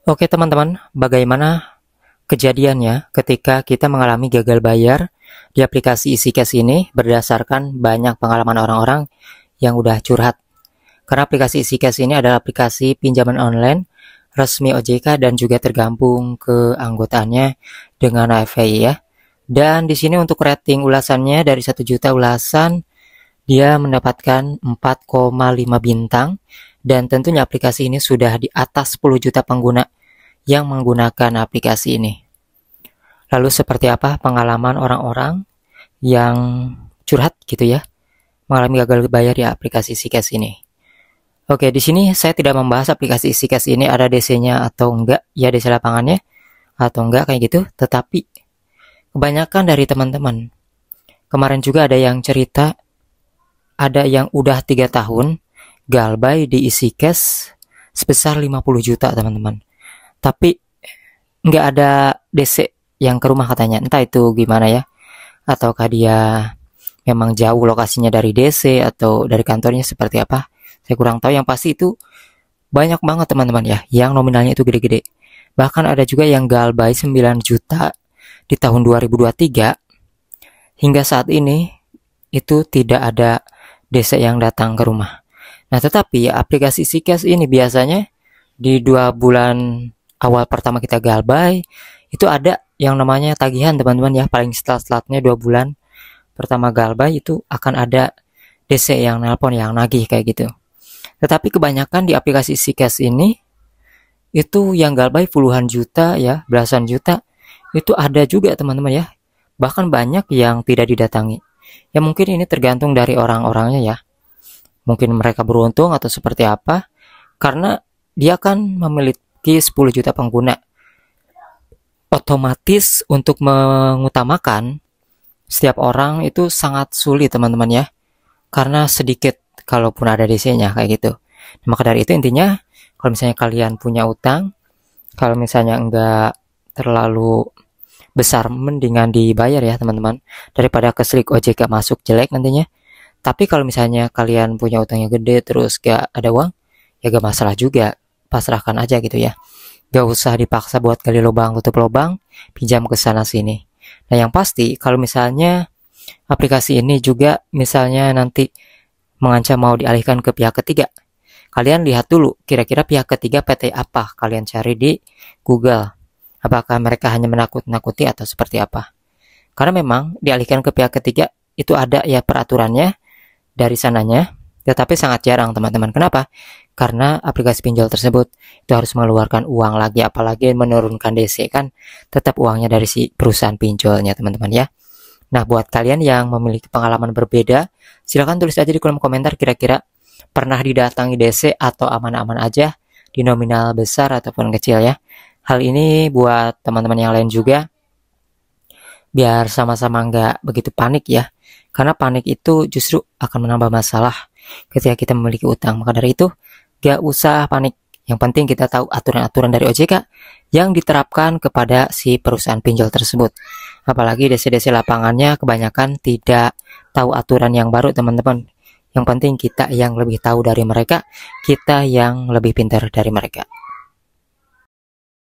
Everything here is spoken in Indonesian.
Oke teman-teman, bagaimana kejadiannya ketika kita mengalami gagal bayar di aplikasi EasyCash ini berdasarkan banyak pengalaman orang-orang yang udah curhat. Karena aplikasi EasyCash ini adalah aplikasi pinjaman online resmi OJK dan juga tergabung ke anggotaannya dengan AFI ya. Dan di sini untuk rating ulasannya dari 1 juta ulasan dia mendapatkan 4,5 bintang dan tentunya aplikasi ini sudah di atas 10 juta pengguna yang menggunakan aplikasi ini. Lalu seperti apa pengalaman orang-orang yang curhat gitu ya, mengalami gagal bayar di aplikasi EasyCash ini? Oke, di sini saya tidak membahas aplikasi EasyCash ini ada DC-nya atau enggak, ya DC lapangannya atau enggak kayak gitu, tetapi kebanyakan dari teman-teman kemarin juga ada yang cerita, ada yang udah 3 tahun galbay di EasyCash sebesar 50 juta teman-teman. Tapi nggak ada DC yang ke rumah katanya, entah itu gimana ya, ataukah dia memang jauh lokasinya dari DC atau dari kantornya seperti apa, saya kurang tahu. Yang pasti itu banyak banget teman-teman ya, yang nominalnya itu gede-gede. Bahkan ada juga yang galbay 9 juta di tahun 2023, hingga saat ini itu tidak ada DC yang datang ke rumah. Nah tetapi aplikasi EasyCash ini biasanya di 2 bulan awal pertama kita galbay itu ada yang namanya tagihan teman-teman ya, paling setelah-setelahnya 2 bulan pertama galbay itu akan ada DC yang nelpon yang nagih kayak gitu. Tetapi kebanyakan di aplikasi EasyCash ini itu yang galbay puluhan juta ya, belasan juta itu ada juga teman-teman ya, bahkan banyak yang tidak didatangi. Ya mungkin ini tergantung dari orang-orangnya ya, mungkin mereka beruntung atau seperti apa, karena dia kan memiliki 10 juta pengguna. Otomatis untuk mengutamakan setiap orang itu sangat sulit teman-teman ya, karena sedikit kalaupun ada DC-nya kayak gitu. Maka dari itu intinya kalau misalnya kalian punya utang, kalau misalnya enggak terlalu besar mendingan dibayar ya teman-teman, daripada keslik OJK masuk jelek nantinya. Tapi kalau misalnya kalian punya utangnya gede terus gak ada uang, ya gak masalah juga, pasrahkan aja gitu ya. Gak usah dipaksa buat gali lubang tutup lubang, pinjam ke sana sini. Nah yang pasti kalau misalnya aplikasi ini juga misalnya nanti mengancam mau dialihkan ke pihak ketiga, kalian lihat dulu kira-kira pihak ketiga PT apa, kalian cari di Google. Apakah mereka hanya menakut-nakuti atau seperti apa? Karena memang dialihkan ke pihak ketiga itu ada ya peraturannya dari sananya, tetapi sangat jarang teman-teman. Kenapa? Karena aplikasi pinjol tersebut itu harus mengeluarkan uang lagi, apalagi menurunkan DC kan tetap uangnya dari si perusahaan pinjolnya teman-teman ya. Nah buat kalian yang memiliki pengalaman berbeda, silahkan tulis aja di kolom komentar kira-kira pernah didatangi DC atau aman-aman aja di nominal besar ataupun kecil ya. Hal ini buat teman-teman yang lain juga biar sama-sama nggak begitu panik ya, karena panik itu justru akan menambah masalah ketika kita memiliki utang. Maka dari itu gak usah panik, yang penting kita tahu aturan-aturan dari OJK yang diterapkan kepada si perusahaan pinjol tersebut. Apalagi DC-DC lapangannya kebanyakan tidak tahu aturan yang baru teman-teman. Yang penting kita yang lebih tahu dari mereka, kita yang lebih pintar dari mereka.